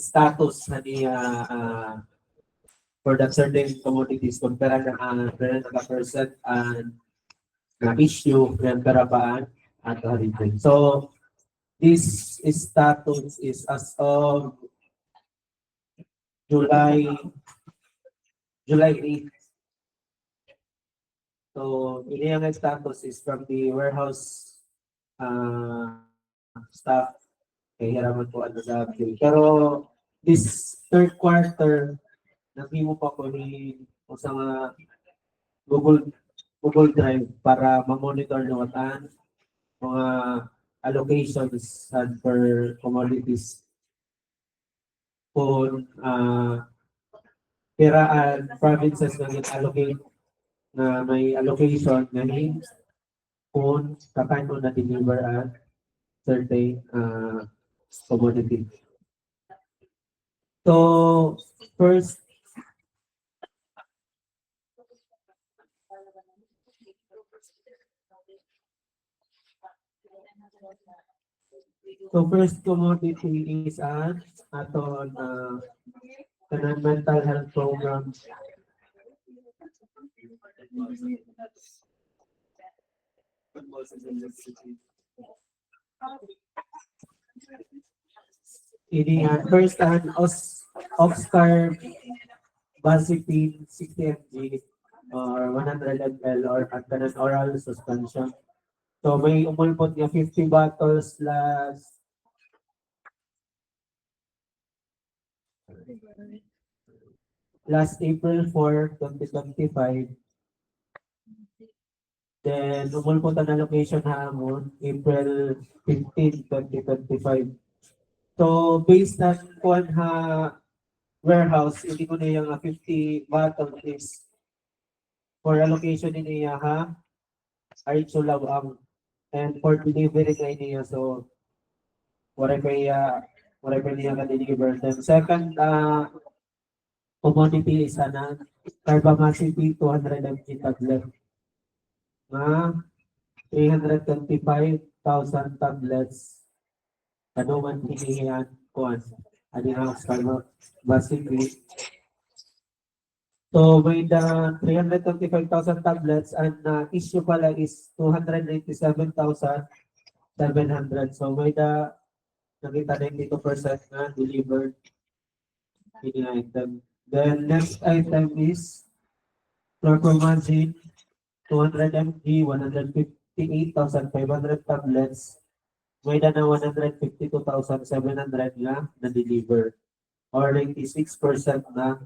status na niya for that certain commodities kung pera na naka-percent and na issue ng perabaan at origin. So this status is as of July 8. So ini ang status is from the warehouse staff kay hiraman po ano sa update. Pero this third quarter nagimo pa ko ni sa mga Google Drive para ma-monitor ng mga allocations and per commodities kung kiraan provinces na allocate na may allocation na kung kakano na deliver at certain commodity. So first commodity is an aton mental health program. Ini first Oxcar Basipin 60 mg or 100 ml or at kanan oral suspension. So may umulpot nga 50 bottles last April 4, 2025. Then umulpot ang allocation hamon April 15, 2025. So based on kuan ha warehouse, hindi ko na yung 50 bottles is for allocation niya ha ay sulawang and for delivery na niya. So whatever niya ka deliver. Then second commodity is carbamazepine 200 mg tablet na 325,000 tablets kanuman hinihiyan kuan ani ang carbamazepine. So may the 325,000 tablets and issue pala is 297,700. So may the nakita 92% na delivered in the item. Then next item is chlorpromazine 200 mg 158,500 tablets. May na 152,700 na na-deliver or 96% na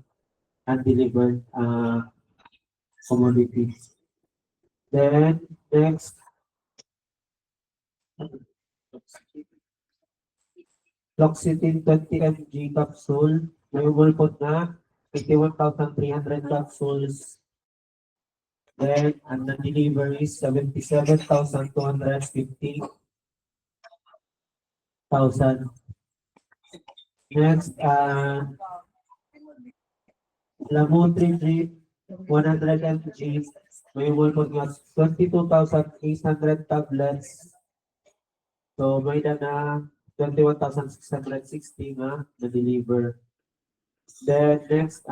undelivered commodities. Then next Fluoxetine 20 mg capsule, may umulpot na 51,300 capsules. Then ang na-deliver is 77,250,000. Next, Lamotrigine 100 mg, may umulpot na 22,800 tablets. So may na 21,660 na-deliver. Then next,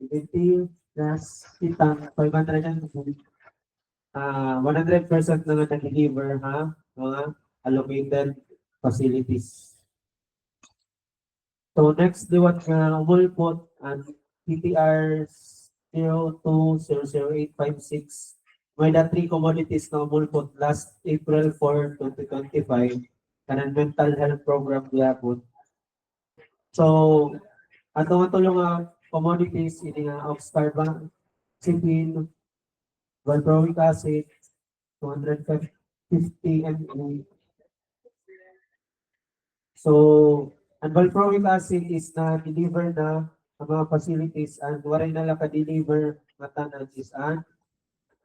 Livitil plus Titan 500 mg. 100% na na-deliver mga allocated facilities. So next, diwat nga umulpot ang PTR 02-00856. May na 3 commodities na umulpot last April 4, 2025 kanang mental health program gyapon. So atong tulong commodities ini nga Oxcar Basipin, valproic acid 250 mg. So ang valproic acid is na-deliver na ang mga facilities and waray na lang ka-deliver na tanan is ang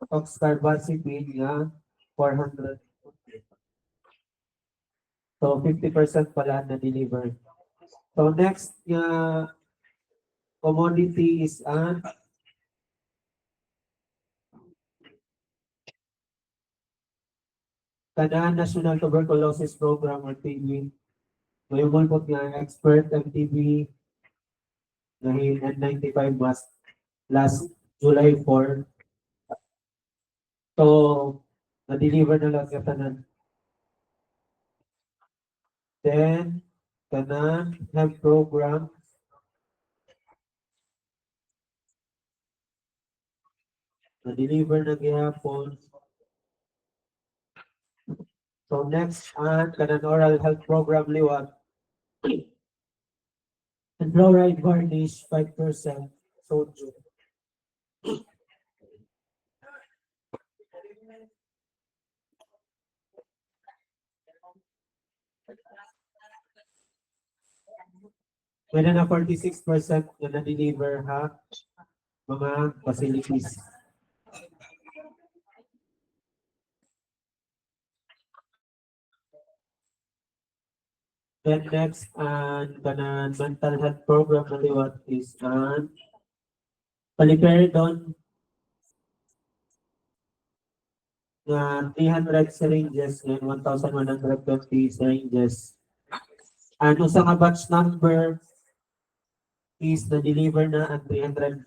Oxcar Basipin nga 400. So 50% pala na-deliver. So next commodity is ang Kanaan National Tuberculosis Program or TB. May umulpot nga expert MTB na N95 mas last July 4. So, na-deliver na lang sa tanan. Then, kanang health program. Na-deliver na gihapon. So, next, kanang oral health program liwat. And fluoride varnish, 5% sodium. May na 46% na na-deliver ha, mga facilities. Then next, kanang mental health program na liwat is paliperidone na 300 syringes and 1,120 syringes. Ano sa nga batch number is na-deliver na ang 300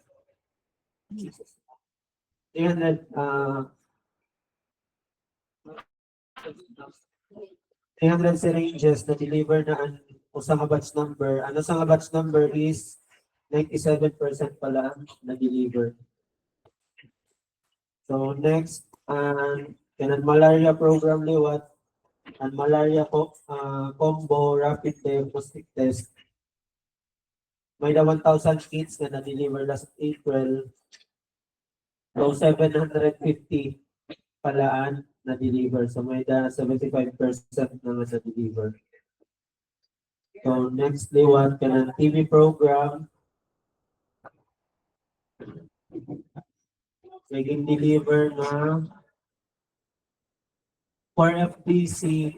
syringes na deliver na ang usa nga batch number. Ano sa nga batch number is 97% pala na deliver. So next, kanang malaria program liwat and malaria combo rapid diagnostic test. May na 1,000 kits na na-deliver last April. So 750 palaan na-deliver. So may na 75% na na-deliver. So next liwat kanang TV program. Naging deliver na 4 FDC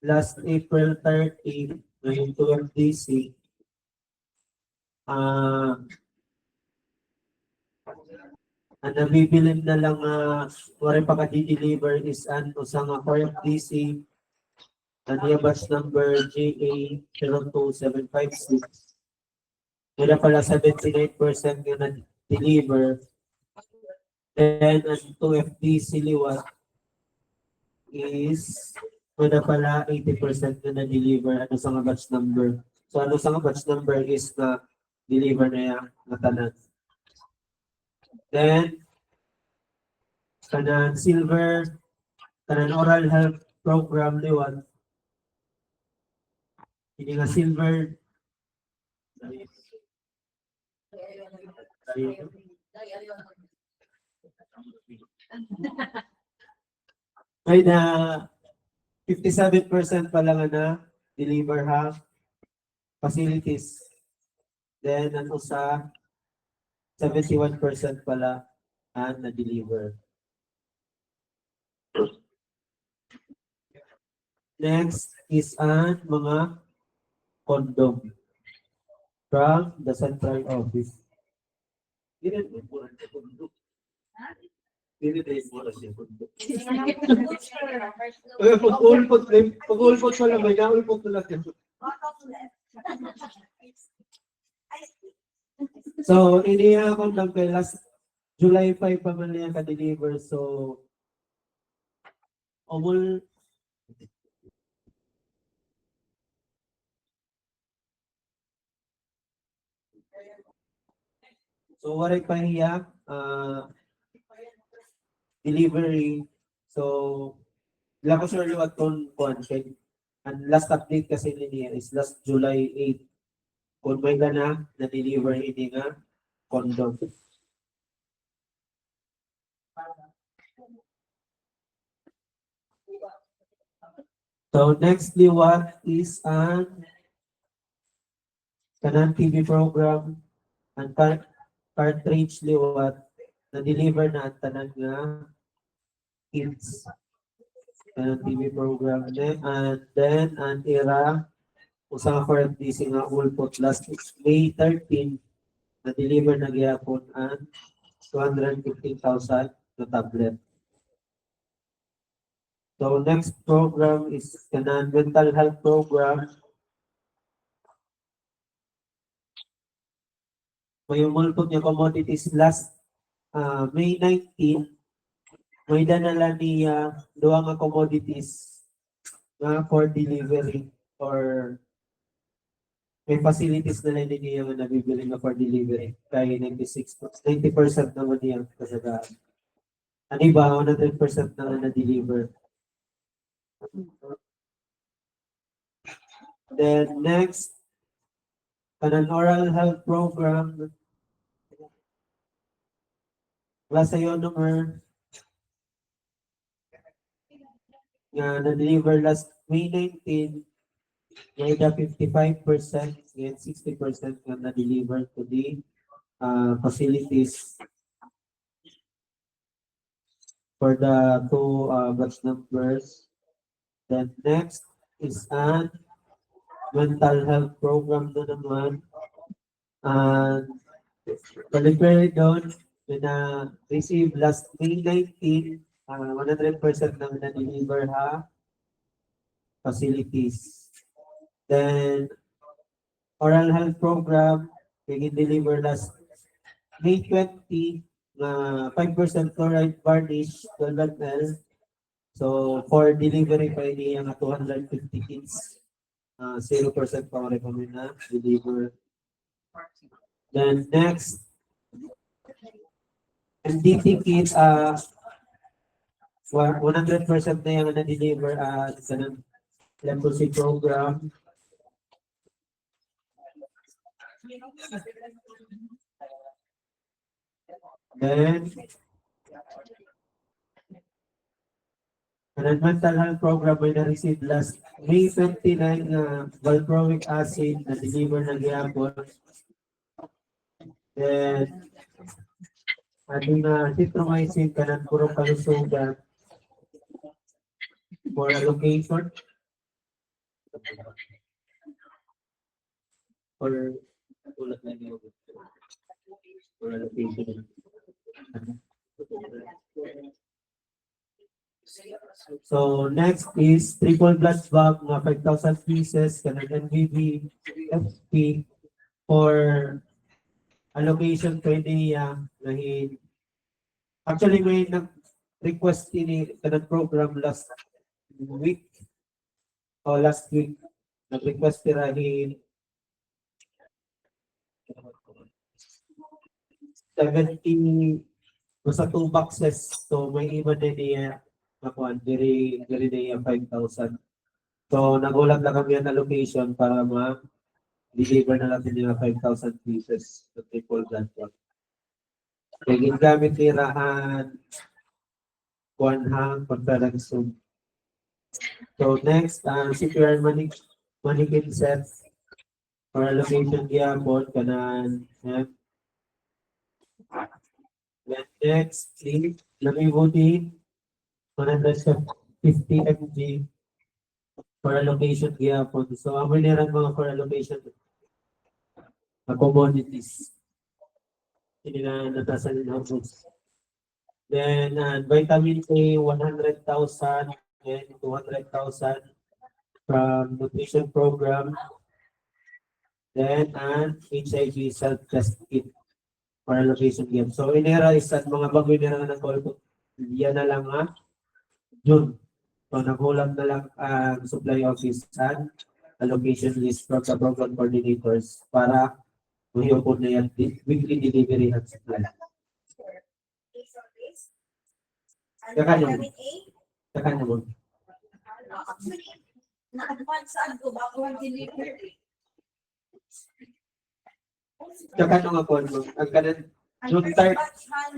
last April 30, ngayon 2 FDC. Ang nabibilin na lang wala pa ka-deliver is sa nga 4 FDC ang batch number JA02756. Kaya pala 79% nga na-deliver. Then ang 2 FDC liwat is wala pala 80% na na-deliver. Ano sa nga batch number? So ano sa nga batch number is na deliver na yan na tanan. Then kanang silver, kanang oral health program liwat. Hindi nga silver. Ay na 57% pa lang na deliver ha facilities. Then ano sa 71% pala na deliver. Next is mga condom from the central office. Pag-ulpot sa lamay, naulpot na lang. So, iniya akong lang kay last July 5 pa man niya ka-deliver. So, so waray pa niya delivery. So, lang ko sure liwat kung ang last update kasi niya is last July 8. Kung may na na-deliver ini nga condom. So next liwat is kanang TV program and cartridge liwat na-deliver na ang tanan nga kids. Kanang TV program and then ang era usa for FDC nga ulpot last May 13 na-deliver na gyapon ang 215,000 na tablet. So next program is kanan mental health program. May multong niya commodities last May 19, may danala niya duha nga commodities nga for delivery or may facilities na lang niya nga nabibili nga for delivery kay 90% naman niya kasagaan. Ano ba 100% na na-deliver. Then next, an oral health program. Wala sa iyo number nga na-deliver last May 19, may 55% and 60% nga na-deliver to the facilities for the two batch numbers. Then next is an mental health program na naman. And paliperidone na receive last May 19, 100% na na-deliver ha facilities. Then oral health program, we deliver last May 20, na 5% chloride varnish, 12 ml. So, for delivery pa niya nga 250 kits. 0% pa ko recommend na deliver. Then next, MDT kit, 100% na yung na-deliver sa leprosy program. Then, ang mental health program ay na-receive last May 29 na valproic acid na deliver ng gyapon. Then, ating citromycin kanan puro kalusugan for allocation or ulat na niyo for allocation. So next is triple blood bag na 5,000 pieces kanan NVV FP for allocation pwede niya actually may nag-request ini kanan program last week o last week nag-request tirahin 70 basta 2 boxes so may iba din niya nakuan diri niya 5,000 so nagulat lang kami ang allocation para ma-deliver na natin yung 5,000 pieces sa triple blood bag. Kaya gamit tirahan kuan hang pagtalagsog. So next, CPR mannequin set for allocation gyapon kanan. Then next, namibuti 150 mg for allocation gyapon. So ang maniran mga for allocation commodities. Hindi na natasan ng foods. Then vitamin A 100,000 and 200,000 from nutrition program. Then HIV self-test kit for allocation game. So inera is at mga bago inera ng call yan na lang June. So nagulat na lang ang supply office and allocation list from the program coordinators para mahiyopon na yan weekly delivery at supply. Kakanya mo. Na-advance saan ko ba kung delivery? Kakanya nga po ang kanan June 30.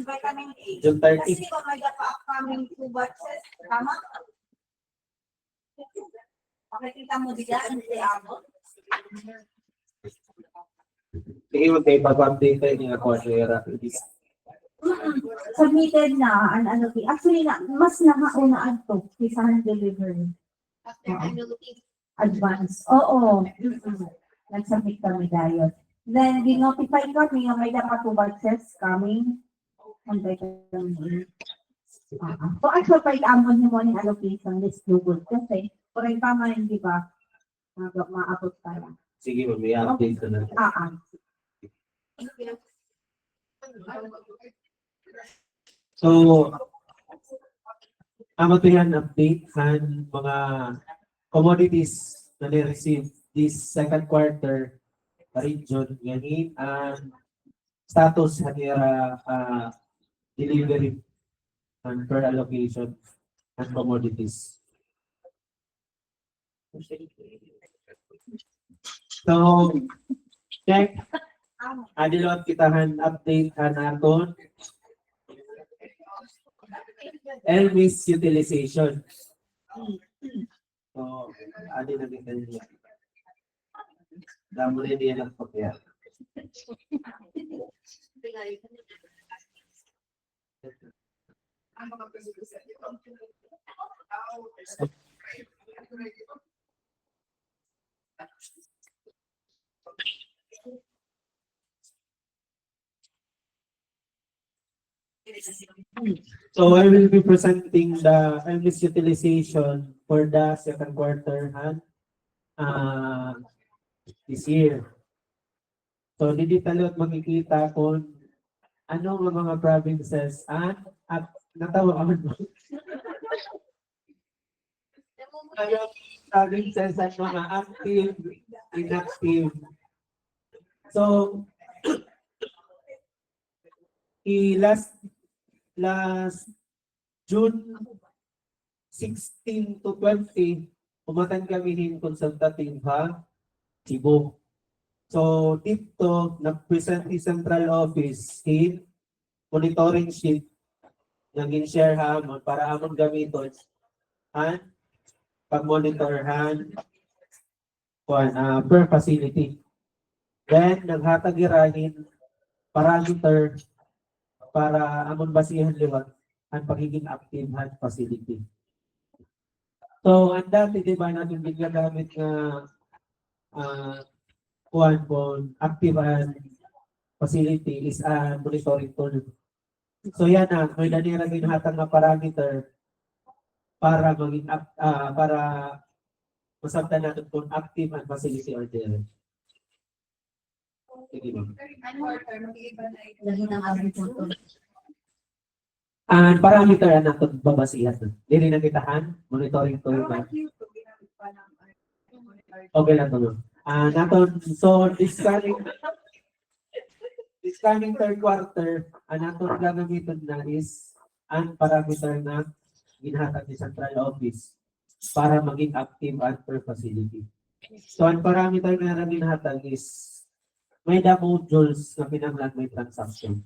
Vitamin A. June 30. Kasi kung may upcoming 2 batches, tama? Makikita mo diyan, hindi ako. Sige, magkaipa-update tayo niya ako sa Submitted na, actually, mas nakaunaan to, kaysa ng delivery. After Advance. Oo. Nag-submit kami dahil. Then, di-notify kami yung may dapat 2 batches coming. Antay kami. So, actually, pag amon mo yung allocation list Google kasi, for example, hindi ba, maabot pa lang. Sige, may update ko na. So, amo to yan update han mga commodities na ni-receive this second quarter region ngayon ang status hanira delivery and per allocation and commodities. So, check. Adilot kitahan update naton LMIS utilization. So, adi na kita niya. Damo na niya lang pakya. So I will be presenting the LMIS utilization for the second quarter this year. So dito tayo makikita kung ano ang mga provinces at natawa mo. Provinces at mga active, inactive. So last June 16 to 20, umatan kami ng consultative Cebu. So dito, nag-present yung central office in monitoring sheet na gin-share hamon para amon gamiton and pag-monitorhan per facility. Then, naghatagirahin parameter para amon basihan liwat ang pagiging active hand facility. So, ang dati, di ba, natin ginagamit na active hand facility is a monitoring tool. So, yan na, may nanira ginhatang na parameter para maging para masabtan natin kung active hand facility or there. Sige ba? Lagi ng agriculture. Ang parameter na ito babasihan. Dili na kitahan, monitoring tool ba? Okay lang ito. So this coming third quarter, ang natin gagamitin na is ang parameter na ginhatag ni Central Office para maging active and per facility. So ang parameter na ginhatag is may the modules na pinanglan may transaction.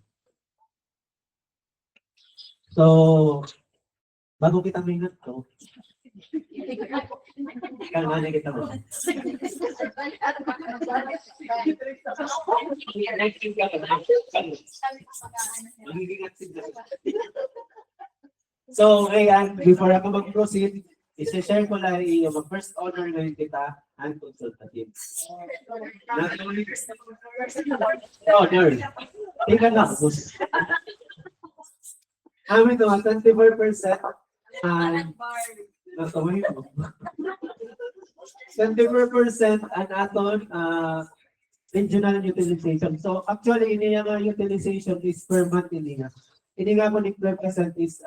So, bago kita mingat to, kalmana kita mo. So, ayan, before ako mag-proceed, isi-share ko lang yung first honor ngayon kita and consultative. Honor. Tingnan na ako. Amin ito, 24% nasaway mo. 24% ang aton regional utilization. So actually, ini nga utilization is per month ini nga. Ini nga po ni 12% is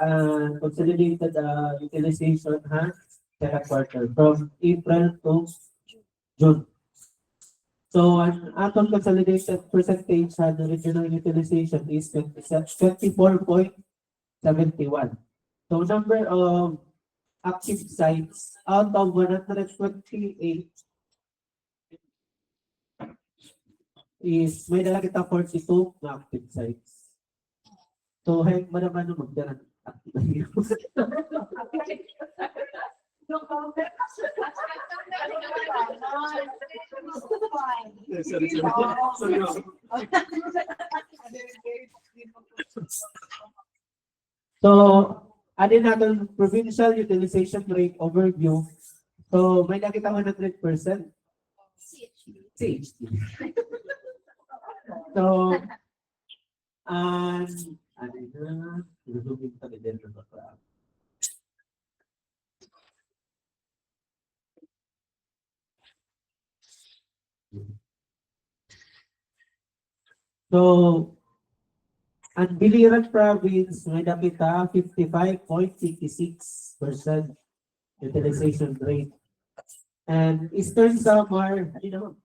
consolidated utilization second quarter from April to June. So ang aton consolidated percentage sa regional utilization is 24.71. So number of active sites out of 128 is may dala kita 42 na active sites. So hay manaman no magdaran active. So, adin natin provincial utilization rate overview. So, may nakita 100%. CHT. So, ano na, lulubin pa din ng background. So, ang Biliran province, may nakita 55.56% utilization rate. And Eastern Samar, 20%,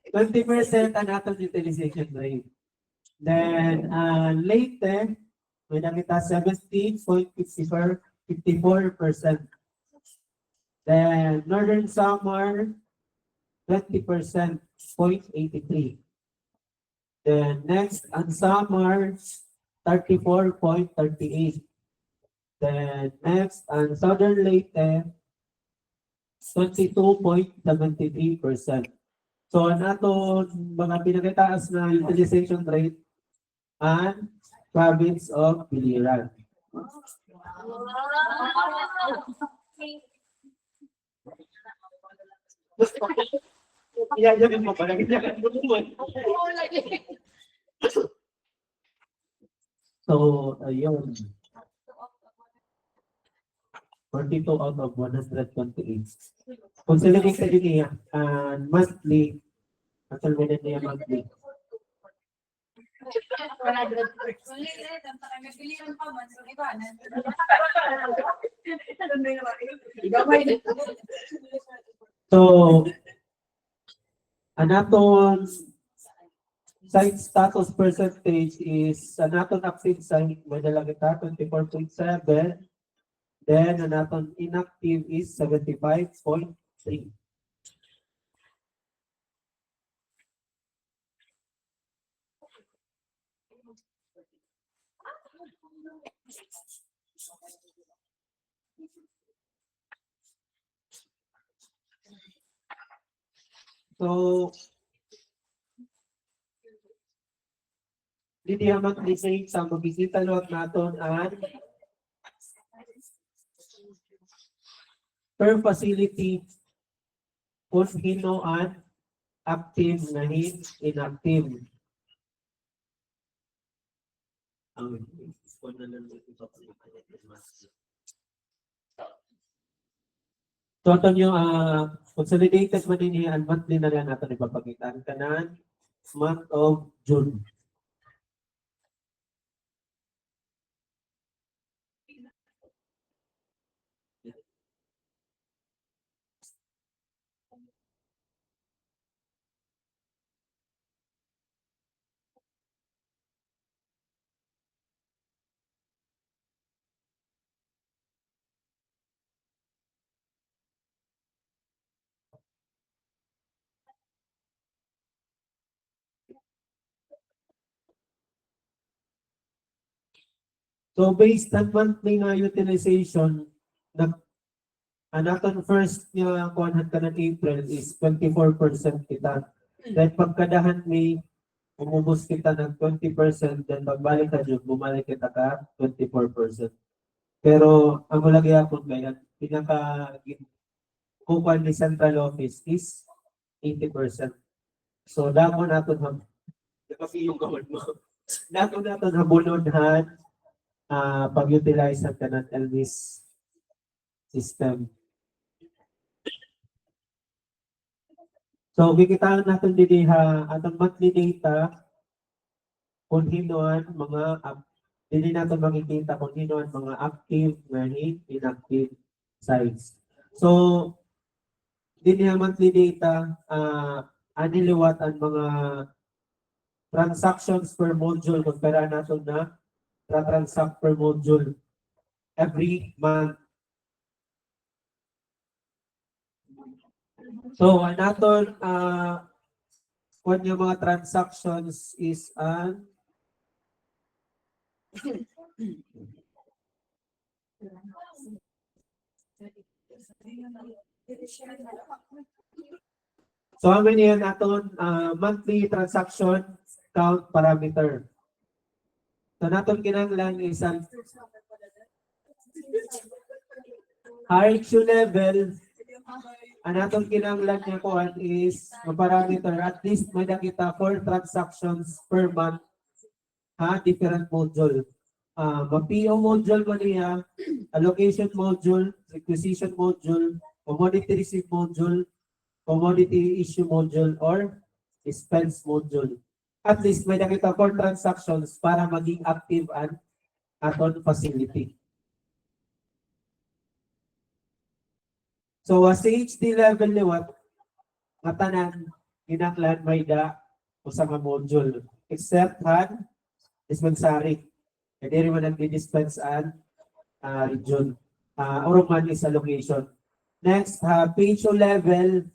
20% ang atong utilization rate. Then, Leyte, may nakita 17.54%. Then, Northern Samar, 20%, 0.83. Then, next, ang Samar, 34.38. Then, next, ang Southern Leyte, 22.73%. So, ang ato mga pinakitaas na utilization rate ang province of Biliran. Iyayamin mo pala. So, ayun. 42 out of 128. Kung sila yung sabi niya, monthly, actual minute niya monthly. So, anaton site status percentage is anaton active site, may dala kita 24.7. Then, anaton inactive is 75.3. So, hindi naman lisay sa mabisita lot naton ang per facility kung sino ang active na inactive. So, ito yung consolidated man din ang monthly na lang natin ipapakita. Ang kanan, month of June. So, based on monthly na utilization, naton first nga kuhanan ka ng April is 24% kita. Then pagkadahan May, umubos kita ng 20%, then pagbalik ka dyan, bumalik kita ka 24%. Pero ang malagi ako ngayon, kukuha ni Central Office is 80%. So, dako natin nakapiyong gawin mo. Dako natin habunodhan pag-utilize ng kanan LMIS system. So, kikitaan natin din atong monthly data kung hinoan mga hindi natin makikita kung hinoan mga active na inactive sites. So, din yung monthly data, aniliwat ang mga transactions per module kumpara natin na transact per module every month. So, naton kung yung mga transactions is so, how many yan naton monthly transaction count parameter. So, naton kinanglan is ang RQ level ang atong kinahanglan nga kuan is ang parameter at least may nakita 4 transactions per month ha different module. Ma-PO module man niya, allocation module, requisition module, commodity receipt module, commodity issue module, or expense module. At least may nakita 4 transactions para maging active ang aton facility. So, sa HD level liwat, nga tanan, kinaklan may da o sa mga module. Except han, dispensary. Hindi rin man nag-dispense an region. Or man is allocation. Next, PHO level,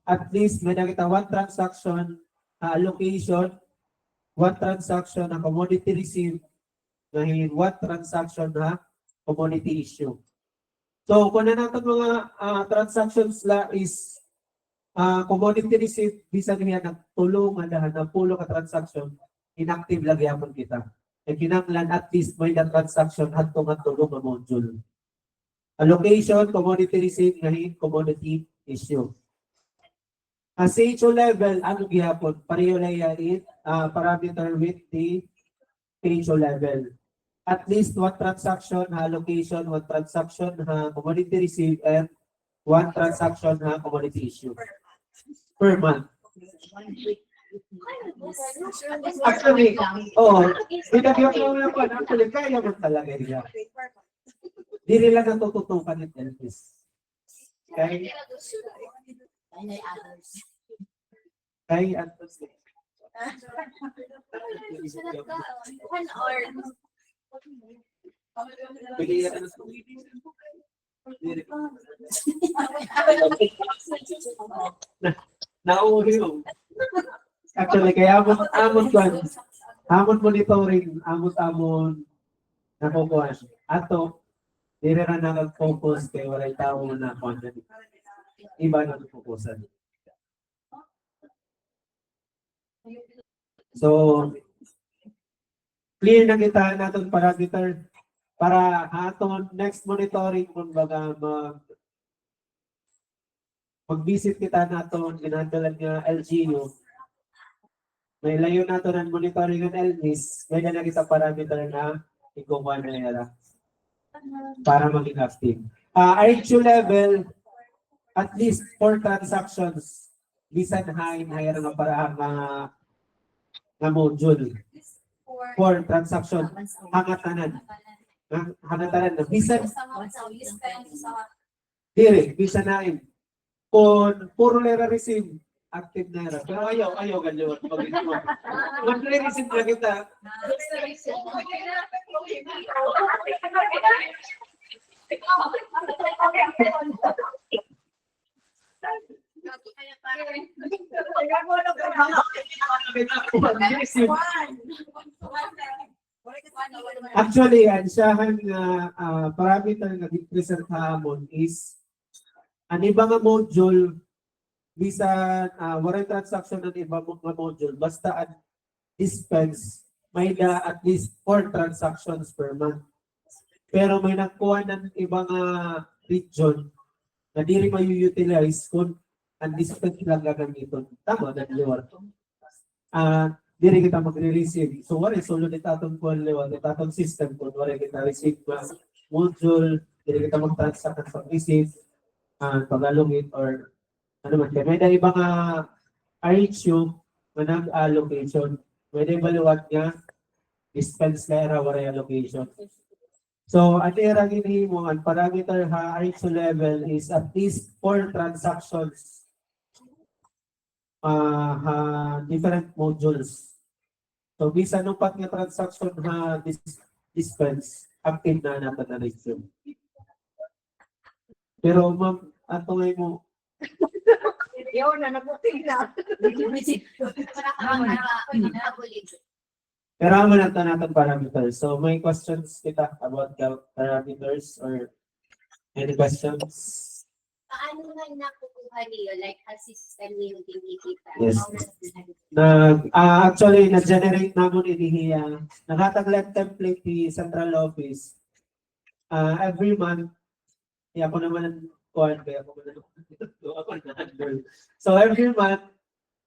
at least may nakita 1 transaction, allocation, 1 transaction na commodity receipt, ngayon 1 transaction na commodity issue. So, kung na natin mga transactions la is commodity receipt, bisan niya nagtulong, na pulo ka transaction, inactive lang yapon kita. E kinanglan at least may na transaction hatong tulong na module. Allocation, commodity receipt, ngayon commodity issue. Sa HO level, ano gihapon? Pareho na yan parameter with the HO level. At least 1 transaction na allocation, 1 transaction na commodity receipt, and 1 transaction na commodity issue. Per month. Actually, binagyan ko lang po, actually, kaya mo talaga niya. Di nila natututukan ni Elvis. Kaya others. Nauuwi. Actually, kaya amon monitoring, amon nakukuha. Ato, dire na nag-focus kay walay tao na content. Iba na focusan. So, clear na kita natin parameter para aton next monitoring kung baga mag-visit kita naton ginadalan nga LGU. May layo nato ng monitoring ng LMIS, may na kita parameter na ikukuha na nila para maging active. RHU level, at least 4 transactions, bisan higher na para nga module. 4 transaction, hangatanan. Hangatanan na. Bisan, bisan na kung puro lera receive, active na era. Pero ayaw ganyan. Kung receive na kita, actually, ang siyahan nga parameter nga present hamon is ang ibang module bisan waray transaction ng ibang mga module basta ang dispense may na at least 4 transactions per month. Pero may nakuha ng ibang region na di rin may-utilize kung ang dispense lang gagamitin. Tama na liwat. Di rin kita magre-receive. So, waray sulod itatong kung liwat, itatong system kung waray kita receive module, di rin kita mag-transact at pag-receive, pag-allocate or ano man. May na ibang RHU na nag-allocation. May na ibaliwat niya dispense na era waray allocation. So, ang era gini mo, ang parameter RHU level is at least 4 transactions different modules. So, bisa nung pat nga transaction dispense, active na natin na RHU. Pero, ma'am, ato ngayon mo, Yun na, nabuting na. pero naman natin parameters. So, may questions kita about the parameters or any questions? Paano nga nakukuha niyo? Like, ang system niyo tinikita? Yes. Actually, na-generate namin inihiya. Nakataglag template ni Central Office. Every month, ako naman kuhan kaya ako na So every month,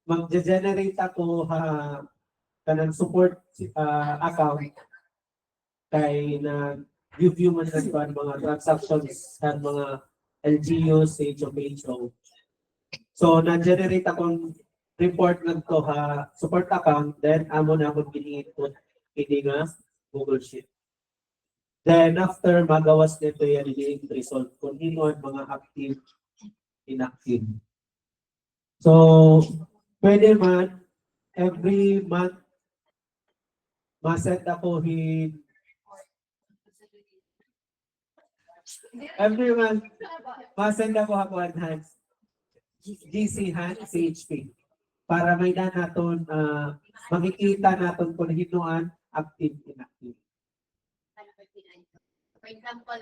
mag-generate ako kanang support account kay na review man lang kuhan mga transactions at mga LGUs, HO. So na-generate akong report lang to support account, then amo na akong giniinput hindi nga Google Sheet. Then after magawas nito yan yung result kung ano ang mga active, inactive. So pwede man every month ma-set ako every month ma-send ako enhance GC hand CHP para may na naton makikita naton kung hinuan active, inactive. For example,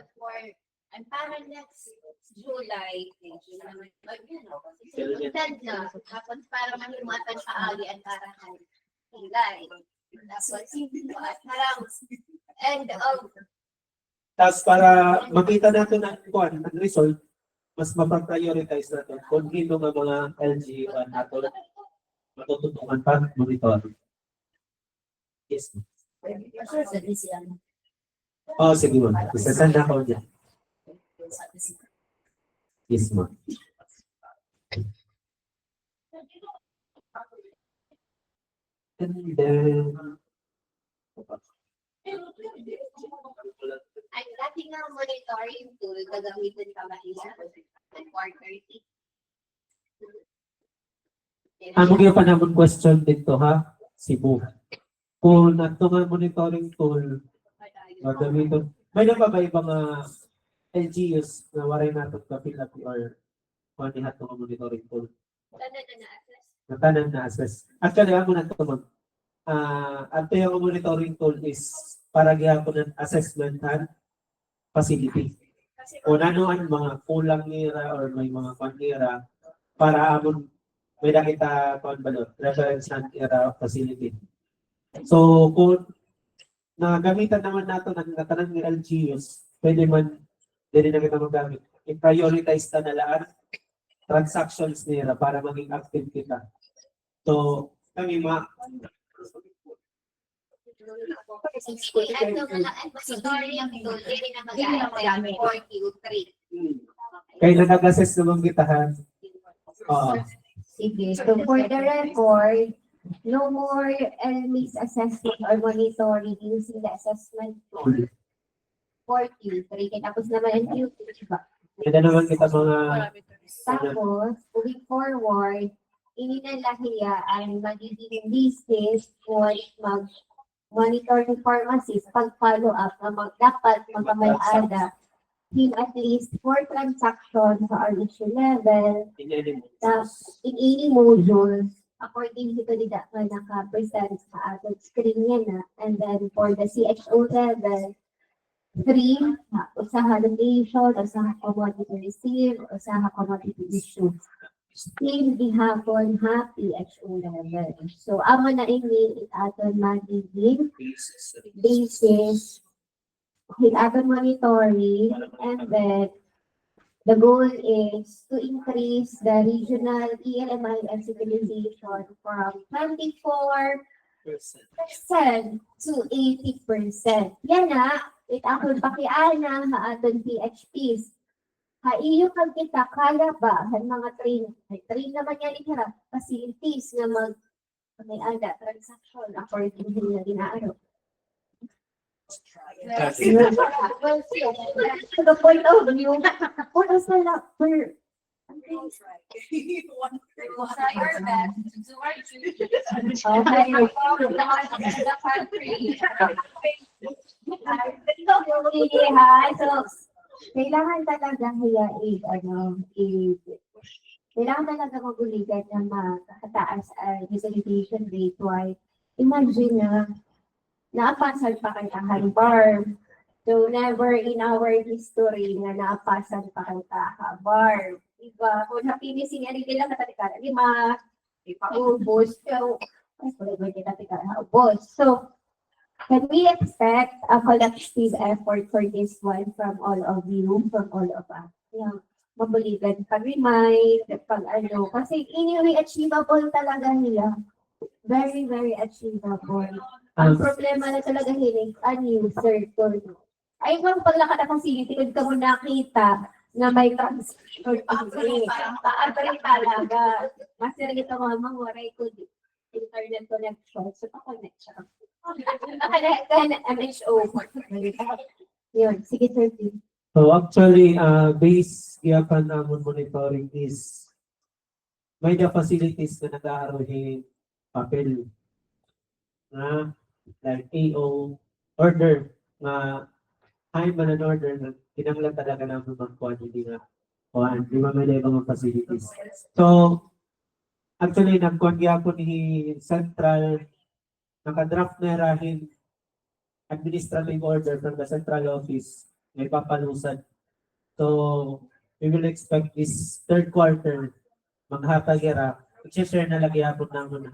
ang parang next July, sunod na, tapos para mahimatan sa alian para July. Tapos, parang end of Tapos para makita natin ang result, mas mapag-prioritize natin kung hino nga mga LG natin matututungan pa monitor. Yes. Oh, sige mo. Isasend ako dyan. Yes, ma'am. And then, ang dating nga monitoring tool, gagamitin ka ba isa? At 4:30. ano yung panahon question dito ha? Cebu. Kung nato nga monitoring tool, gagamitin. May na ba ibang LGUs na waray natin kapila or manihat ng monitoring tool? Natanan na assess. Actually, ako na ito mag. At yung monitoring tool is para gihapon ng assessment and facility. Kung ano ang mga kulang nira or may mga panira para amon may nakita balot, reference and era facility. So kung nagamitan naman nato ng katanan ng LGUs, pwede man din na kita magamit. I-prioritize na nalaan transactions nila para maging active kita. So, kami Monitoring tool, hindi na mag-aaral 4Q3. kaya nag-assess naman kita ha. Sige. So for the record, no more LMIS assessment or monitoring using the assessment tool for Q3. Tapos naman ang Q3, diba? Kaya naman kita mga Tapos, moving forward, ininalahiya ang magiging business for mag-monitoring pharmacies, pag-follow up na dapat magkamayada in at least 4 transactions sa our issue level, in any modules, according to the data na naka-present sa ating screen niya na. And then for the CHO level, 3, usaha location, usaha commodity receive, usaha commodity issue. Still gihapon PHO level. So, amo na ini aton magiging basis with aton monitoring, and then the goal is to increase the regional ELMI and civilization from 24% to 80%. Yan na, it akong pakiana sa aton PHPs. Iyo kag kita kaya ba ang mga train naman yan iharap facilities na may ada transaction according to the ginaano. To the point of view, what is the per So, kailangan talaga kailangan talaga maguligan ng makataas ang utilization rate. Why? Imagine na naapasan pa kay tahan farm. So, never in our history na naapasan pa kay tahan farm. Diba? Kung napinising yan, hindi lang natatikala. Ubos. So, ubos. So, can we expect a collective effort for this one from all of you, from all of us? Yeah. mabuligan pag-remind, pag ano, kasi anyway, achievable talaga nila. Very, very achievable. Ang problema na talaga hiling, user tool. Ay, kung paglakad ako sa tikod ka mo nakita na may transaction pag-rate. Paabay talaga. Kasi rin ito mga waray ko internet connection. So, pa-connect siya. Naka-connect MHO. Yun, sige sir. So actually, base giyapan namon monitoring is may the facilities na nag-aarohin papel na like AO order na ay man an order na kinanglan talaga namin mag-quantity na kuhan, di ba may mga facilities. So actually nagkuhan gyapon ni Central naka-draft na rahin administrative order from the central office may papalusad. So, we will expect this third quarter, maghatag-ira, i-share na lagi hapon naman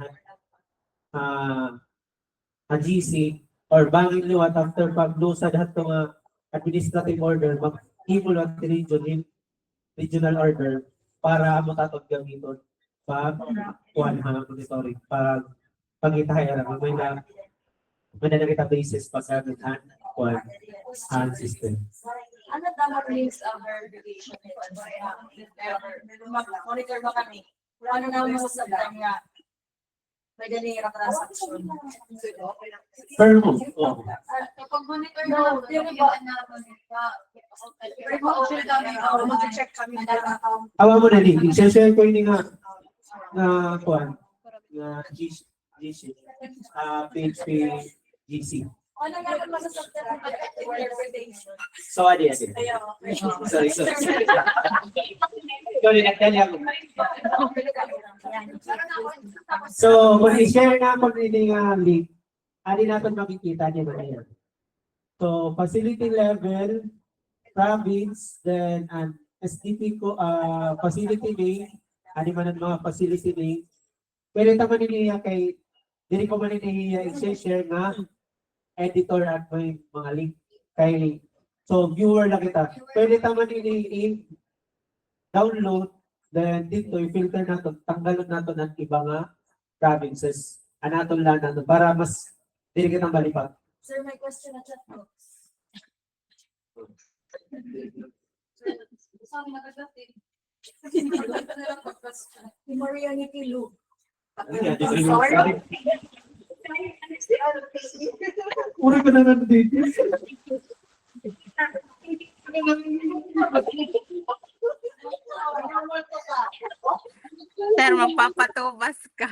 a GC or bangin liwat after paglusad at mga administrative order, mag-himul at regional order para matatod gamiton pag kuhan monitoring, pag-itahay may na kita basis pag gamitan kuhan system. Ano dapat means ang verification nito? If ever, monitor ba kami? Ano na masasabi nga may ganira transaction? Per month, oh. Kapag monitor na, mag-check kami na account. Awa mo na din, i-share ko yun nga na kuhan na GC, PHP GC. Ano nga naman masasabi ng verification? So, adi. Sorry. Sorry, nagdali ako. So, kung i-share na pag nga link, adi natin makikita niya na yan. So, facility level, province, then an SDP ko, facility name, adi man ang mga facility name. Pwede naman niya kay, hindi ko man niya i-share nga editor at may mga link kay so viewer na kita. Pwede naman i-download then dito i-filter natin, tanggalon natin ang iba nga provinces. Anaton lang natin para mas hindi kitang balipat. Sir, may question na chat box. Sorry, nagagatin. Si Maria ni Pilu. Sorry. Uri ka na nandito. Sir, magpapatubas ka.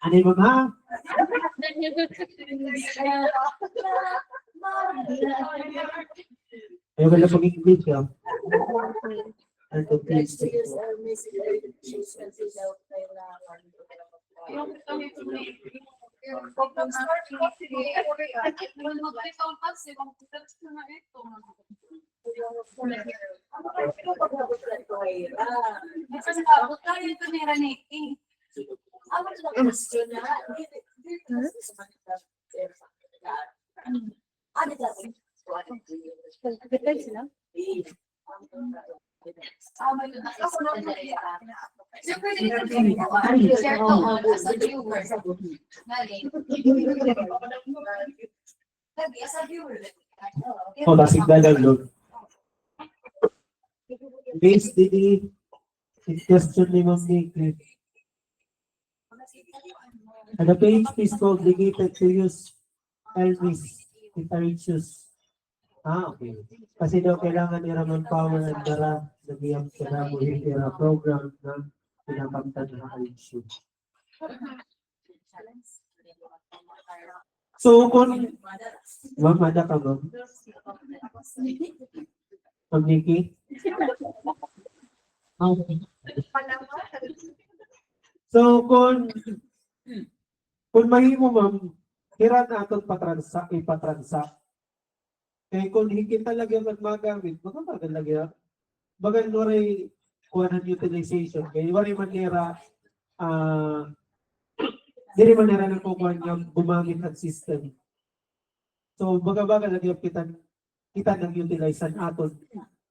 Ano yung mga? Ayaw ka lang pag-English ka. Ano to please? Oh, basig download. Base DD, question ni Ma'am Nikki. And the page is obligated to use LMIS if I choose. Okay. Kasi daw kailangan nila manpower at dara nagiyang sila mo yung program na pinapagtan na issue. So, kung ma'am, ada ka ma'am? Ma'am Nikki? Okay. So, kung mahimo ma'am, hira na atong ipatransact. Kaya kung higit talaga magmagamit, magmagal lagi. Bagal mo rin kuha ng utilization. Kaya wari manera Dili man nara na ko kuan nga gumamit ang system. So baga-baga lagi ang kita nang utilize ang aton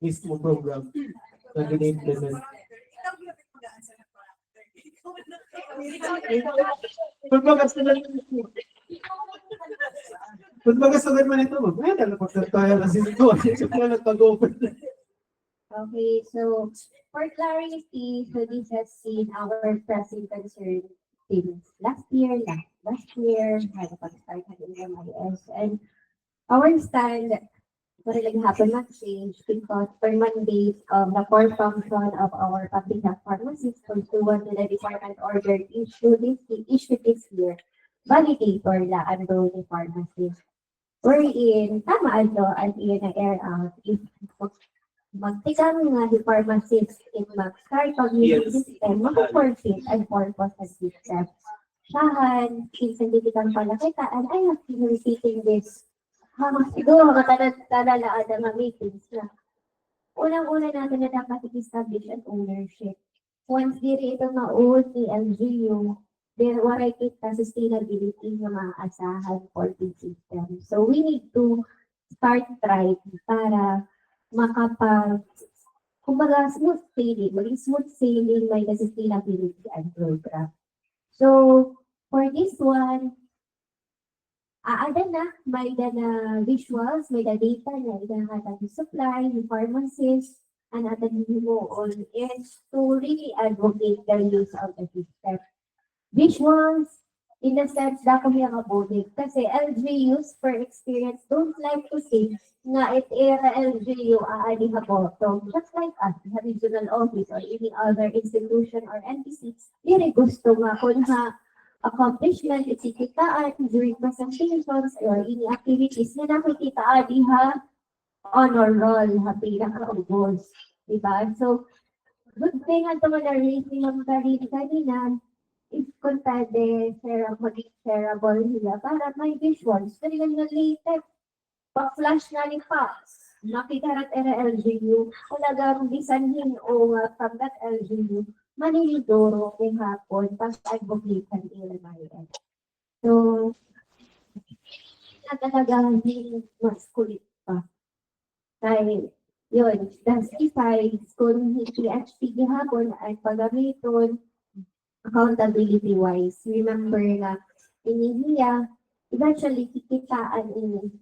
mismo program na gina-implement. Kung baga sa man ito, may dala pagkataya na sito. Siyempre nagpag-open. Okay, so for clarity, so this has been our pressing concern since last year, pag-start ng MIS, and our stand, what really happened not change because per mandate of the core function of our public health pharmacies pursuant to the department order issued this year, validator la ang ni pharmacy. Wherein, tama ito, ang iyon na air out, if magtikang nga di pharmacist in mag-start pag-using Yes. system, mag-forfeit ang purpose of system. Sahan, since hindi kitang palakitaan, I have been repeating this. Siguro, matalalaan na mga meetings na unang-una natin na dapat i-establish an ownership. Once diri ito na-own ni LGU, then waray kita sustainability na maaasahan for the system. So we need to start right para kumbaga smooth sailing, maging smooth sailing may the sustainability and program. So for this one, ada na, may na visuals, may na data na inahatan yung supply, yung pharmacist, and atan mo on is to really advocate the use of the system. Visuals, in a sense, dako yung abodig. Kasi LGUs, per experience, don't like to say na it era LGU aani haboto. Just like us, the regional office or any other institution or NPC, dili gusto nga kung accomplishment, itikitaan during presentations or any activities na nakikitaan diha honor roll, happy na kaubos. Diba? So, good thing ang naman na-raise ni Ma'am Karine kanina, if kung pwede, maging shareable nila para may visuals. Dali lang na latest, pa-flash na ni Fox. Nakikarat era LGU, talagang bisanhin o from that LGU, manilidoro kay hapon, pag-advocatean ilamayan. So, na talaga hindi mas kulit pa. Dahil, yun, that's besides, kung PHP gihapon ay pagamiton, accountability-wise, remember na inihiya, eventually kikitaan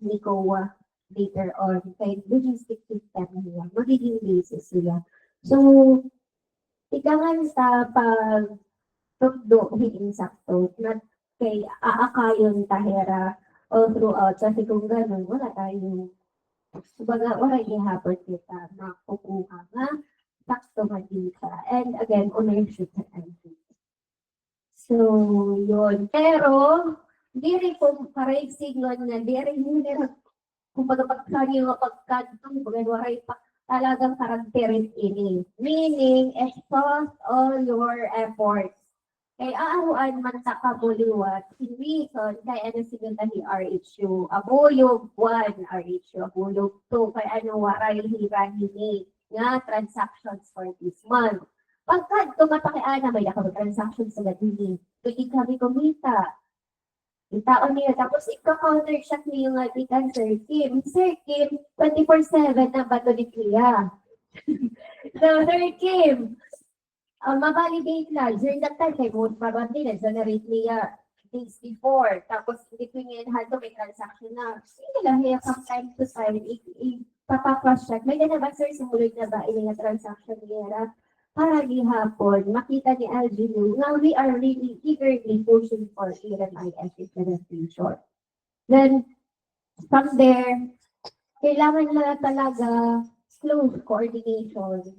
ni COA later on, kay logistic system nila, magiging basis sila. So, ikaw sa pag-tukdo, hindi sakto, na kay aakayon tahera all throughout, kasi kung gano'n, wala tayong, subaga, wala ihapon kita, makukuha nga, sakto magkita, and again, ownership na entity. So, yun. Pero, di rin po parang signal na di rin kung pagkapagkan yung pagkantong, pagkagawaray pa, talagang karakterin ini. Meaning, exhaust all your efforts. Kay aaruan man sa kabuliwat, in reason, kay ano sinundan ni RHU, abuyog 1 RHU, abuyog 2, kay ano waray hirahini nga transactions for this month. Pagka tumatakiana, may nakapag-transactions sa ladini. Pwede kami kumita. Itaon niya. Tapos ika-counter-shot niyo yung ating Sir Kim. Sir Kim, 24/7 na ba ito ni Kuya? So, Sir Kim, mabalidate na. During that time, kay Moon Mabandi, na-generate niya days before. Tapos, between niya and Hando, may transaction na. Hindi lang niya from time to time, ipapakross-check. May na ba, sir, sumulod na ba yung transaction niya? Para gihapon, makita ni LGU, now we are really eagerly pushing for EMIS implementation. Then, from there, kailangan na talaga close coordination.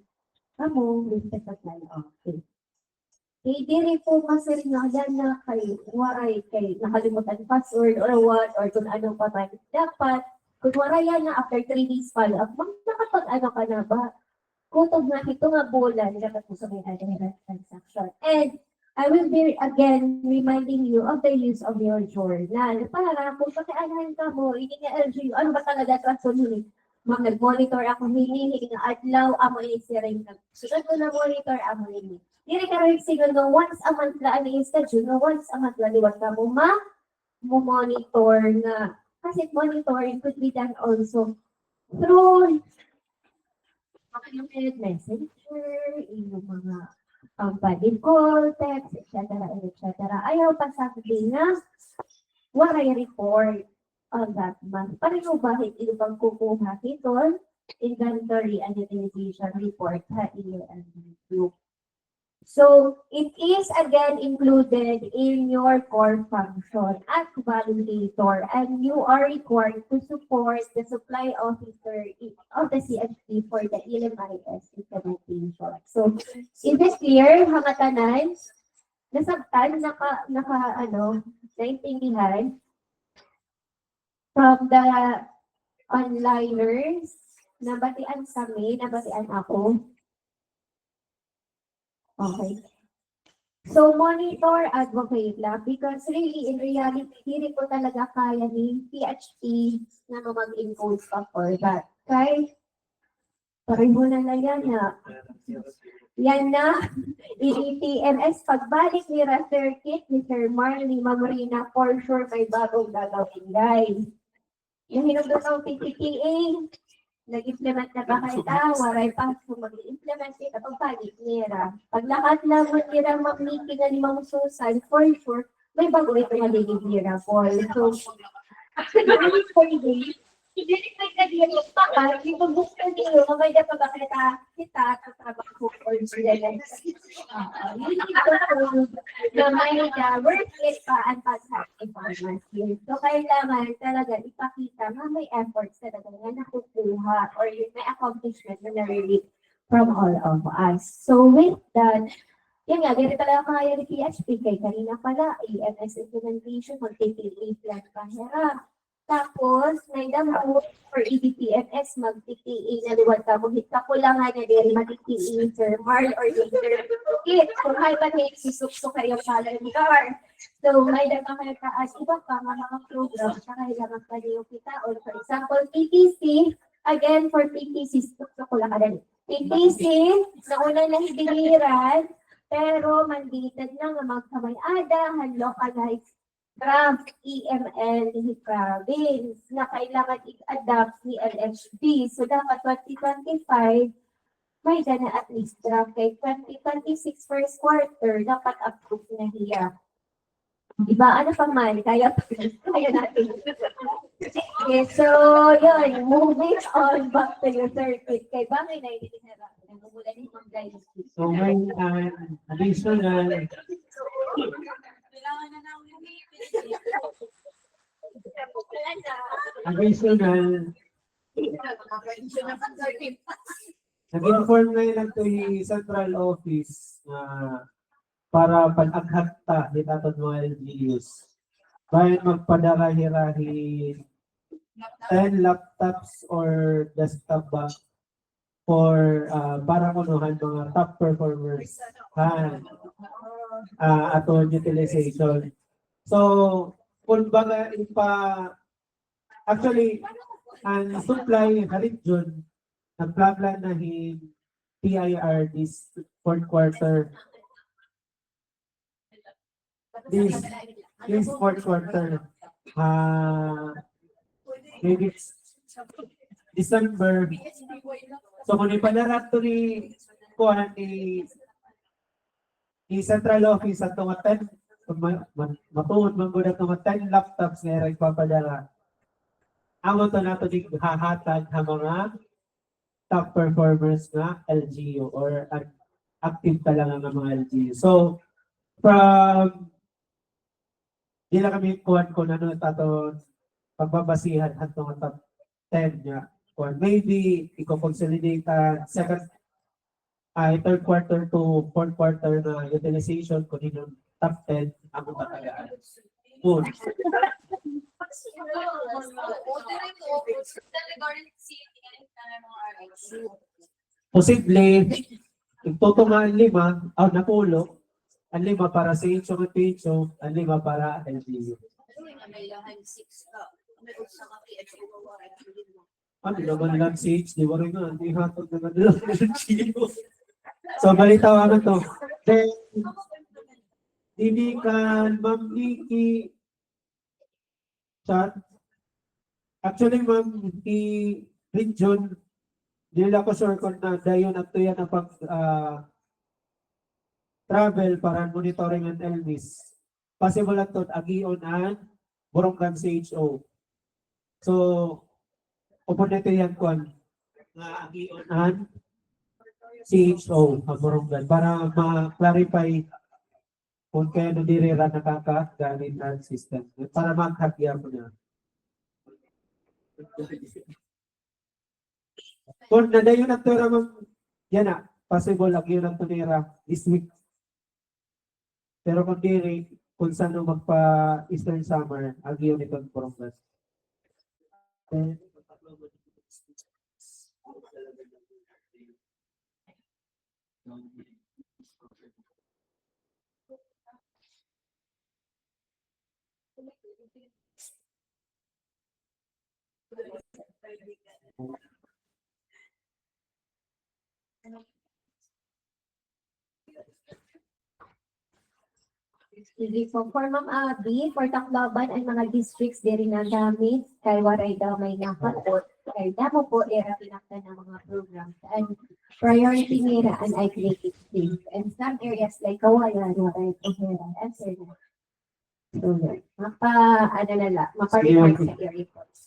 Kamo, with the supply office. Hindi rin po kasi rin na kay waray kay nakalimutan password or what, or kung ano pa man. Dapat, kung waray yan na after 3 days follow-up, nakapag-ano ka na ba? Kutob na ito nga bulan, dapat po sa may transaction. And I will be again reminding you of the use of your journal. Para kung pakianahan ka mo, hindi nga LGU, ano ba talaga kasunod? nag-monitor ako hinihi nga adlaw amo ini siring sunod ko na monitor amo ini. Dili ka rin siguro nga once a month la ani schedule nga once a month la liwat ka mo monitor nga kasi monitoring could be done also through yung messenger, yung mga body call, text, etc. Ayaw pa sabi na waray report on that month. Pareho bakit ito bang kukuha ito? Inventory and utilization report sa year-end group. So, it is again included in your core function as validator, and you are required to support the supply officer of the CHP for the LMIS implementation. So, is it clear, mga tanan? Nasabtan, naintindihan from the onliners, nabatian kami, nabatian ako. Okay. So, monitor, advocate lang because really, in reality, hindi ko talaga kaya ni PHP na mag-impose pa for that. Okay? Pareho na lang yan na. EETMS, pagbalik ni Circuit, ni Sir Marley Mamrina, for sure may bagong gagawin, guys. Yung hinugdot ng PPTA, nag-implement na ba kayo waray pa kung mag-implement ito pag palit nila. Pag lahat lang nila mag-meeting na limang susan, for sure, may bago ito magiging nila, Paul. So, actually, for days, hindi ka dito pa, yung gusto nyo, may dapat ba kita sa trabaho or sila na. Hindi ko na may work it pa ang pag-performance here. So, kailangan talaga ipakita na may efforts talaga na nakukuha or may accomplishment na na-relate from all of us. So, with that, yan nga, ganito talaga kaya ni PHP kay kanina pala, AMS implementation, mag-TPA plan pa hirap. Tapos, may damo for EDPFS, mag-TPA na liwat ka. Buhit ka ko lang nga na diri mag-TPA, Sir Marl, or yung Sir Kit. Kung hay pa na isusukso kayo calendar. So, may damo kayo taas. Iba pa, mga program, sa kailangan pa niyo kita. Or for example, PTC, again, for PTC, susukso ko lang ka dali. PTC, nauna na hidiliran, pero mandated na nga magkamay-ada, localized draft EML ni province na kailangan i-adapt ni LHB. So, dapat 2025, may dana at least draft kay 2026 first quarter, dapat approve na hiya. Diba? Ano pa man? Kaya natin. Okay, so, yun. Moving on back to your circuit. Kay bagay na itinira. Nagmumula ni Ma'am Dynasty. So, may additional Kailangan na namin nag-inform na yun ito yung central office na para pag-aghatta dito at mga LGUs. Bayan magpadakahirahin 10 laptops or desktop ba for para kunuhan mga top performers ato utilization. So, kung baga actually, ang supply na region, nagplan na PIR this fourth quarter. This fourth quarter. Maybe December. So, kung ipanarato ni Central Office at mga 10, matuod mga 10 laptops na rin papadala. Amo to nato di hahatag ang mga top performers na LGU or active talaga ng mga LGU. So, from di na kami kuhan kung ano tato pagbabasihan at mga top 10 niya. Or maybe, i-consolidate third quarter to fourth quarter na utilization kung yung top 10 ang matatagaan. Good. Posible, itutunga ang 5, napulo, ang 5 para sa inyo at pinso, ang 5 para LGU. Ano naman lang si H, di ba rin nga, hindi hatod na lang ng chino. So, balitawan to. Then, Dinikan, Ma'am Nikki, chat. Actually, Ma'am Nikki, Region, nila ko sure kung na dayon at yan ang pag travel para monitoring and illness. Possible at to, agion and Borongan CHO. So, upon ito yan kung nga agion and CHO, ang Borongan, para ma-clarify kung kaya nadirira nakaka-gamit ang system. Para mag-hackya mo na. Kung nadayon ang tura mong, yan na, possible ang yun ang tunira this week. Pero kung diri, kung saan magpa-Eastern Summer, ang yun itong Borongan. Sige po, for Ma'am Abby, for Tacloban ay mga districts diri na gamit kay waray daw may nakapot. Kay damo po era pinakta ng mga programs and priority nila an athletic things and some areas like Kawayan, waray Ojera, and Serna. So, yun. Ano na lang, mapa-report sa reports.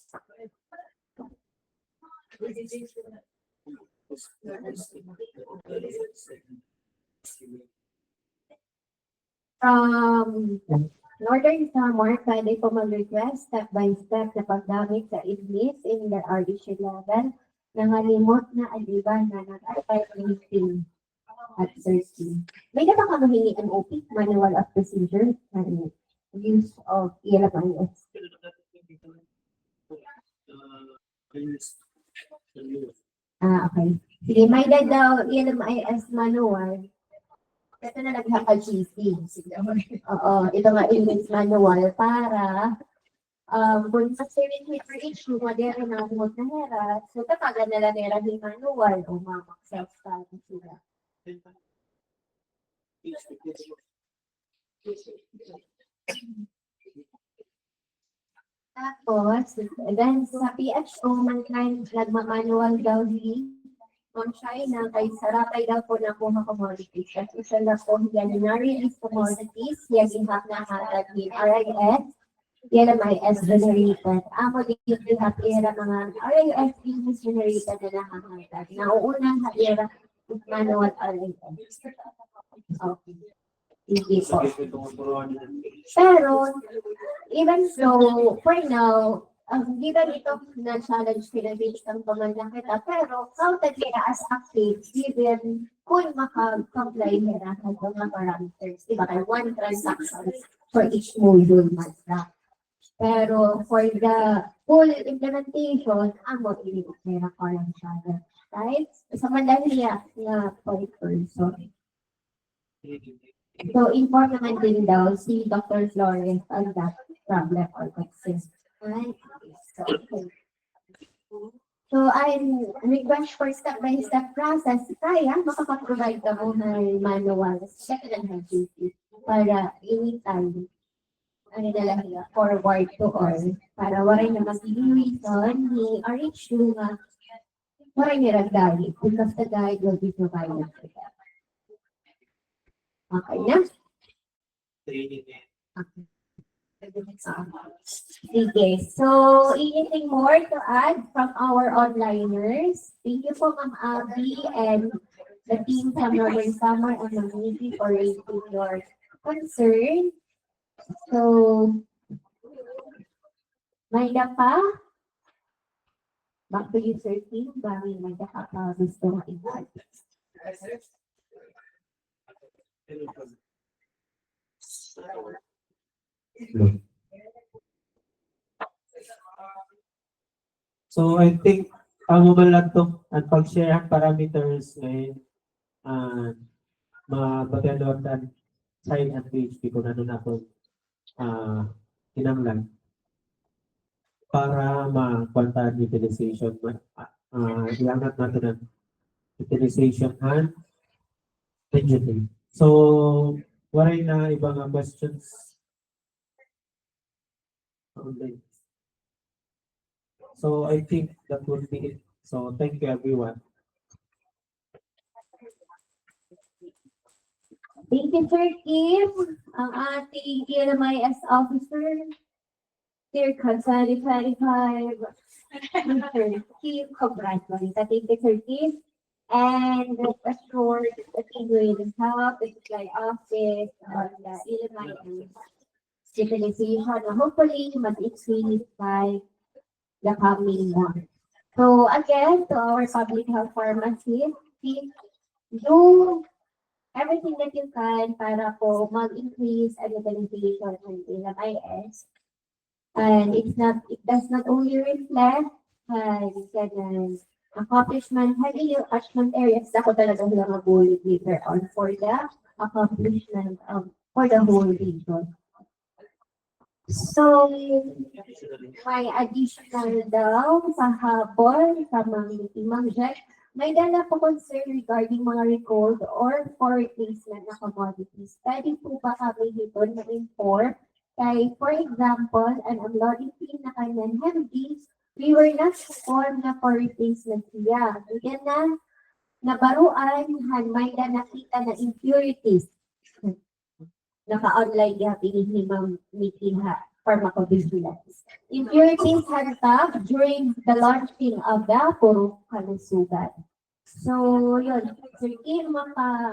Northern Samar, pwede po mag-request step by step na paggamit sa IDNIS in the RDC level ng halimot na aliban na nag-archive listing at 13. May dapat ka mahingi ang OP, Manual of Procedure, and use of ELMIS. Okay. Sige, may daw ELMIS manual. Ito na nagkaka-GC. Oo, ito nga English manual para kung sa 7 meter each, kung madera na humot na hera, so tatagan nila nila yung manual o mamak-self-study sila. Tapos, then sa PHO, mankind nagmamanual daw Ma'am China, kay sarapay daw po na kuha commodities. At isa na po yan na release commodities, yan ihap na hatag ni RIS, yan ang MIS generated. Amo dito ihap era mga RIS business generated na nakahatag. Nauunang hatira manual RIS. Okay. Hindi po. Pero, even so, for now, di ba dito na-challenge sila based ang pamandang kita, pero counted nila as active given kung maka-comply nila ng mga parameters. Diba kaya one transaction for each module month na. Pero for the full implementation, ang mo iliit nila ko lang siya. Right? Sa mandaliya na per person. So, inform naman din daw si Dr. Flores on that problem or question. Right. So, I'm request for step-by-step process. Kaya, makapag-provide ka mo ng manual, second hand duty, para anytime, ano na lang nila, forward to all, para waray na magiging reason ni RH2 nga, waray nila guide, because the guide will be provided to them. Okay na? Okay. Sige. So, anything more to add from our onliners? Thank you po, Ma'am Abby and the team from Northern Summer and Ma'am Nikki for raising your concern. So, may na pa? Back to you, Sir Team. Bami, may na pa gusto mo i-add. So I think ang man lang to at pag-share ang parameters ngayon mabaganotan side and page kung ano na po kinanglan. para ma-quantan utilization. Iangat natin ang utilization and budgeting. So, wala na ibang questions? Okay. So, I think that would be it. So, thank you everyone. Thank you, Sir Kim, ang ating ELMIS officer. Dear Council 25, Sir Kim, congratulations. Thank you, Sir Kim. And rest assured that we will help the supply office on the ELMIS utilization and hopefully mag-increase by the coming month. So again, to our public health pharmacists, please do everything that you can para po mag-increase ang utilization ng LMIS. And it does not only reflect an accomplishment, heavy attachment areas, ako talagang lang mag-bullet later on for the accomplishment of for the whole region. So, may additional daw sa hapon sa mga Mang Jack. May dala po concern regarding mga recalled or for replacement na commodities. Pwede po ba kami dito na-inform? Kay, for example, an amlodipine na kanyang heavy, we were not informed na for replacement siya. Yan na, nabaruan, may na nakita na impurities. Naka-online niya, ni Ma'am Mickey ha, pharmacovigilance. Impurities had up during the launching of the Puro Kalusugan. So, yun. Sir Kim,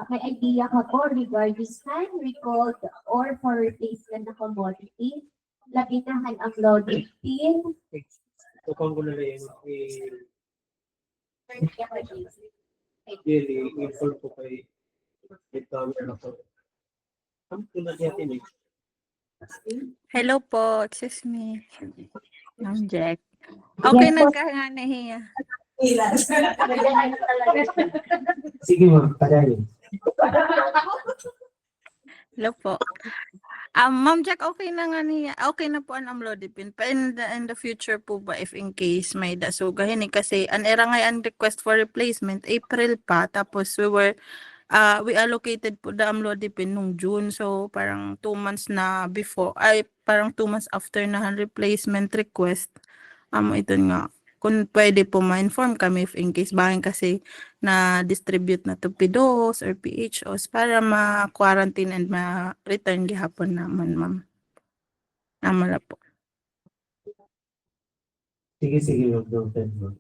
may idea ka po regarding hand recalled or for replacement na commodity? Labinahan ang loading pin. Kung ko na lang i-inform ko kay camera ko. Ang tulad natin eh. Hello po, excuse me. Ma'am Jack. Okay Yes, na po. ka nga nahiya. Sige ma'am, padali. Hello po. Ma'am Jack, okay na nga niya. Okay na po ang amlodipine. Pa in the future po ba, if in case may dasugahin kasi an era ngayon request for replacement, April pa, tapos we allocated po the amlodipine nung June. So, parang 2 months na before, parang 2 months after na replacement request. Ito nga, kung pwede po ma-inform kami if in case bakit kasi na-distribute na to PDOs or PHOs para ma-quarantine and ma-return gihapon naman, ma'am. Namala po. Sige ma'am, noted ma'am.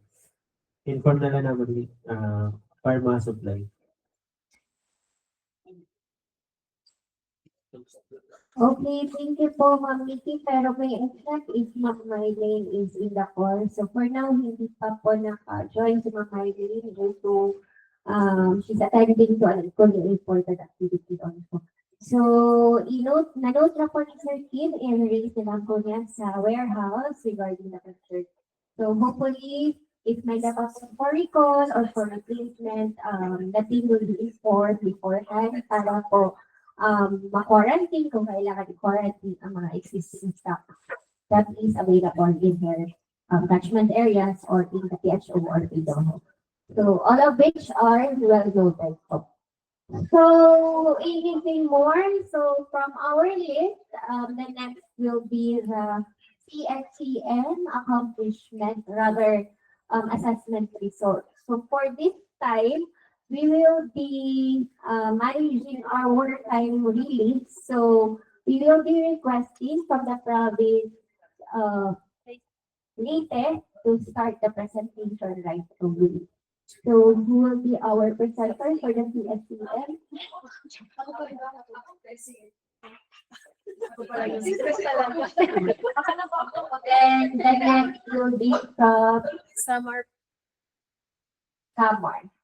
Inform na lang naman pharma supply. Okay, thank you po, Ma'am Mickey. Pero may check if Ma'am Mylene is in the call. So for now, hindi pa po naka-join si Ma'am Mylene due to she's attending to an important activity also. So, na-note na po ni Sir Kim, i-release na lang po niya sa warehouse regarding the concert. So hopefully, if may dapat for recall or for replacement, the team will be informed beforehand para po ma-quarantine kung kailangan i-quarantine ang mga existing stock that is available in their catchment areas or in the PHO or PDOHO. So, all of which are well noted po. So, anything more? So, from our list, the next will be the CSCM accomplishment, assessment results. So, for this time, we will be managing our work time release. So we will be requesting from the province Leyte to start the presentation right away. So who will be our presenter for the CSCM? Then the next will be from Summer. Samar.